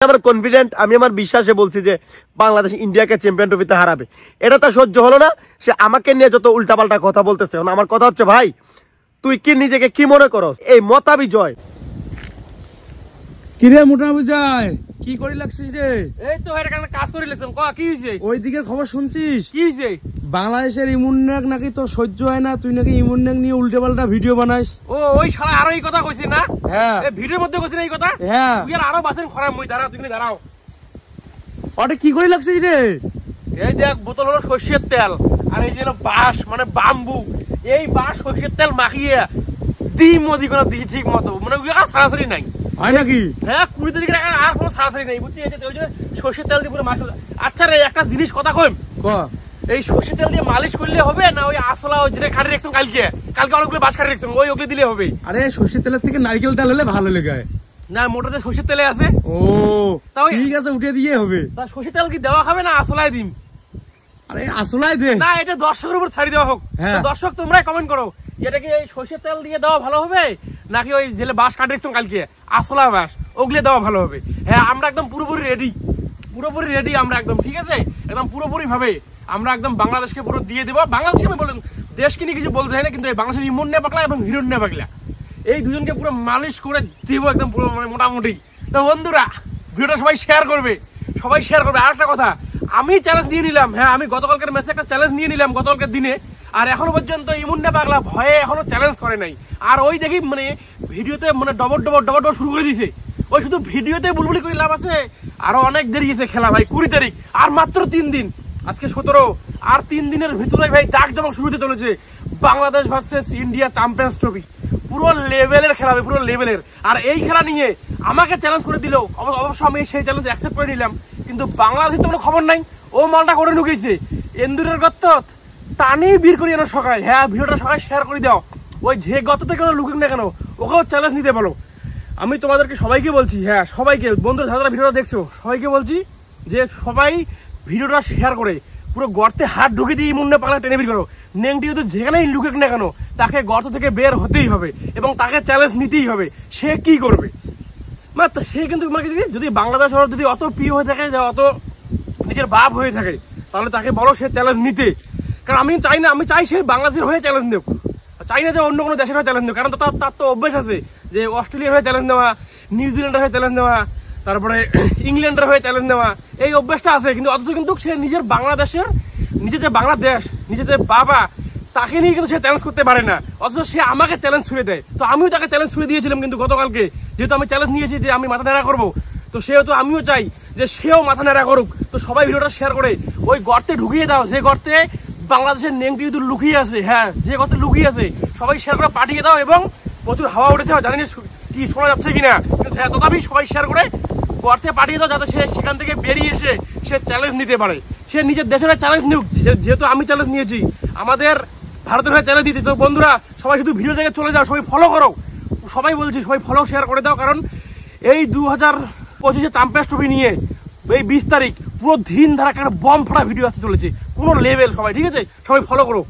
আমার কনফিডেন্ট, আমি আমার বিশ্বাসে বলছি যে বাংলাদেশ ইন্ডিয়াকে চ্যাম্পিয়ন ট্রফিতে হারাবে। এটা তো সহ্য হলো না, সে আমাকে নিয়ে যত উল্টাপাল্টা কথা বলতেছে। আমার কথা হচ্ছে, ভাই তুই কি নিজেকে কি মনে করস? এই মতা বিজয় কিরে মোটা বিজয়, কি করি লাগছিস রে? এই তো এখানে কাজ করে লাগছিলাম। কি হয়েছে? ওই দিকের খবর শুনছিস? কি হয়েছে? বাংলাদেশের ইমুননাক নাকি তোর সহ্য হয় না, তুই নাকি ইমুননাক নিয়ে উল্টে পাল্টা ভিডিও বানাস। ও ওই শালা আরো এই কথা কইছিস না? হ্যাঁ, এই ভিডিওর মধ্যে কইছিস এই কথা? হ্যাঁ। তুই আরো বাসেন খরাম, মই দাঁড়াও, তুমি দাঁড়াও। ওটা কি করি লাগছিস রে? এই দেখ, বোতল হলো সরষের তেল, আর এই যে বাঁশ মানে বাম্বু, এই বাঁশ সরষের তেল মাখিয়ে ডিম মদি করে দিছি ঠিক মতো, মানে সারাসারি নাই। হয় নাকি? হ্যাঁ, 20 তারিখের আর কোনো সারাসারি নাই, বুঝছি? এই যে ওই যে সরষের তেল দিয়ে পুরো মাখা। আচ্ছা রে, একটা জিনিস কথা কই, এই সরষের তেল দিয়ে মালিশ করলে হবে না ওই আসলা ওই যেটা কাটি রাখছেন কালকে অনেকগুলো বাঁশ কাটি রাখছেন ওগুলো দিলে হবে? আরে সরষের তেলের থেকে নারকেল তেল হলে ভালো লেগে। না, মোটরতে সরষের তেলে আছে। ও ঠিক আছে, উঠে দিয়ে হবে। তা সরষের তেল কি দেওয়া খাবে না আসলাই দিন? আরে আসলাই দে না, এটা দর্শকের উপর ছাড়ি দেওয়া হোক। দর্শক তোমরাই কমেন্ট করো, এটা কি এই সরষের তেল দিয়ে দেওয়া ভালো হবে নাকি ওই জেলে বাঁশ কাটি রাখছেন কালকে আসলা বাঁশ ওগুলো দেওয়া ভালো হবে? হ্যাঁ, আমরা একদম পুরোপুরি রেডি আমরা একদম, ঠিক আছে? একদম পুরোপুরি ভাবে আমরা একদম বাংলাদেশকে পুরো দিয়ে দেবো। বাংলাদেশকে আমি বললাম, দেশকে নিয়ে কিছু বলতে চাই না, কিন্তু এই বাংলাদেশের ইমন্যা পাগলা এবং হিরণ্যা পাগলা এই দুজনকে পুরো মালিশ করে দেবো একদম পুরো, মানে মোটামুটি। তো বন্ধুরা, ভিডিওটা সবাই শেয়ার করবে। আর একটা কথা, আমি চ্যালেঞ্জ নিয়ে নিলাম। হ্যাঁ, আমি গতকালকের ম্যাচে একটা চ্যালেঞ্জ নিয়ে নিলাম গতকালকের দিনে, আর এখনো পর্যন্ত ইমন্যা পাগলা ভয়ে এখনো চ্যালেঞ্জ করে নাই। আর ওই দেখি মানে ভিডিওতে মানে ডবল শুরু করে দিয়েছে। ওই শুধু ভিডিওতে বুলবুলি করে লাভ আছে? আরো অনেক দেরি গেছে খেলা ভাই, 20 তারিখ আর মাত্র 3 দিন, আজকে 17, আর 3 দিনের ভিতরে ভাই জাঁকজমক শুরু হতে চলেছে Bangladesh versus India champions trophy. পুরো লেভেলের খেলা হবে, পুরো লেভেলের। আর এই খেলা নিয়ে আমাকে চ্যালেঞ্জ করে দিল, অবশ্য আমি সেই চ্যালেঞ্জ অ্যাকসেপ্ট করে নিলাম, কিন্তু বাংলাদেশের তো কোনো খবর নাই। ও মালটা করে ঢুকেছে এন্দুরের গর্ত টানি বীর করি যেন সকাল। হ্যাঁ, ভিডিওটা সবাই শেয়ার করে দাও, ওই যে গর্ত থেকে লুকুক না কেন ওকেও চ্যালেঞ্জ নিতে বলো। আমি তোমাদেরকে সবাইকে বলছি, হ্যাঁ সবাইকে, বন্ধুরা যারা ভিডিওটা দেখছো সবাইকে বলছি যে সবাই ভিডিওটা শেয়ার করে পুরো গর্তে হাত ঢুকে দিয়ে মুন্ডে পালা টেনে বের করো। নেংটি যদি যেখানেই লুকুক না কেন তাকে গর্ত থেকে বের হতেই হবে এবং তাকে চ্যালেঞ্জ নিতেই হবে। সে কি করবে? সে কিন্তু যদি বাংলাদেশ যদি অত প্রিয় হয়ে থাকে, অত নিজের বাপ হয়ে থাকে, তাহলে তাকে বলো সে চ্যালেঞ্জ নিতে। কারণ আমি চাই না, আমি চাই সে বাংলাদেশের হয়ে চ্যালেঞ্জ নেব, চাই না যে অন্য কোনো দেশের হয়ে চ্যালেঞ্জ নেব। কারণ তার তো অভ্যেস আছে যে অস্ট্রেলিয়ার হয়ে চ্যালেঞ্জ নেওয়া, নিউজিল্যান্ডের হয়ে চ্যালেঞ্জ নেওয়া, তারপরে ইংল্যান্ডের হয়ে চ্যালেঞ্জ নেওয়া, এই অভ্যেসটা আছে। কিন্তু অথচ কিন্তু সে নিজের বাংলাদেশের, নিজের যে বাংলাদেশ, নিজের যে বাবা, তাকে নিয়ে কিন্তু সে চ্যালেঞ্জ করতে পারে না। অথচ সে আমাকে চ্যালেঞ্জ ছুঁয়ে দেয়। তো আমিও তাকে চ্যালেঞ্জ ছুঁয়ে দিয়েছিলাম কিন্তু গতকালকে, যেহেতু আমি চ্যালেঞ্জ নিয়েছি যে আমি মাথা নেড়া করবো, তো সেহেতু আমিও চাই যে সেও মাথা নেড়া করুক। তো সবাই ভিডিওটা শেয়ার করে ওই গর্তে ঢুকিয়ে দাও, যে গর্তে বাংলাদেশের নেংটি কিন্তু লুকিয়ে আছে। হ্যাঁ, যে গর্তে লুকিয়ে আছে সবাই শেয়ার করে পাঠিয়ে দাও, এবং প্রচুর হাওয়া উঠেছে, জানি না কি শোনা যাচ্ছে কিনা, কিন্তু হ্যাঁ তথাপি সবাই শেয়ার করে গর্তে পাঠিয়ে দাও, যাতে সে সেখান থেকে বেরিয়ে এসে সে চ্যালেঞ্জ নিতে পারে। সে নিজের দেশের চ্যালেঞ্জ নিক, যেহেতু আমি চ্যালেঞ্জ নিয়েছি আমাদের ভারতের হয়ে চ্যালেঞ্জ দিতে। তো বন্ধুরা, সবাই শুধু ভিডিও দেখে চলে যাও, সবাই ফলো করো, সবাই বলছি সবাই ফলো শেয়ার করে দাও। কারণ এই 2025 চ্যাম্পিয়ন্স ট্রফি নিয়ে এই 20 তারিখ পুরো দিন ধারা একটা বম ফাটা ভিডিও আসতে চলেছে, কোনো লেভেল। সবাই ঠিক আছে, সবাই ফলো করো।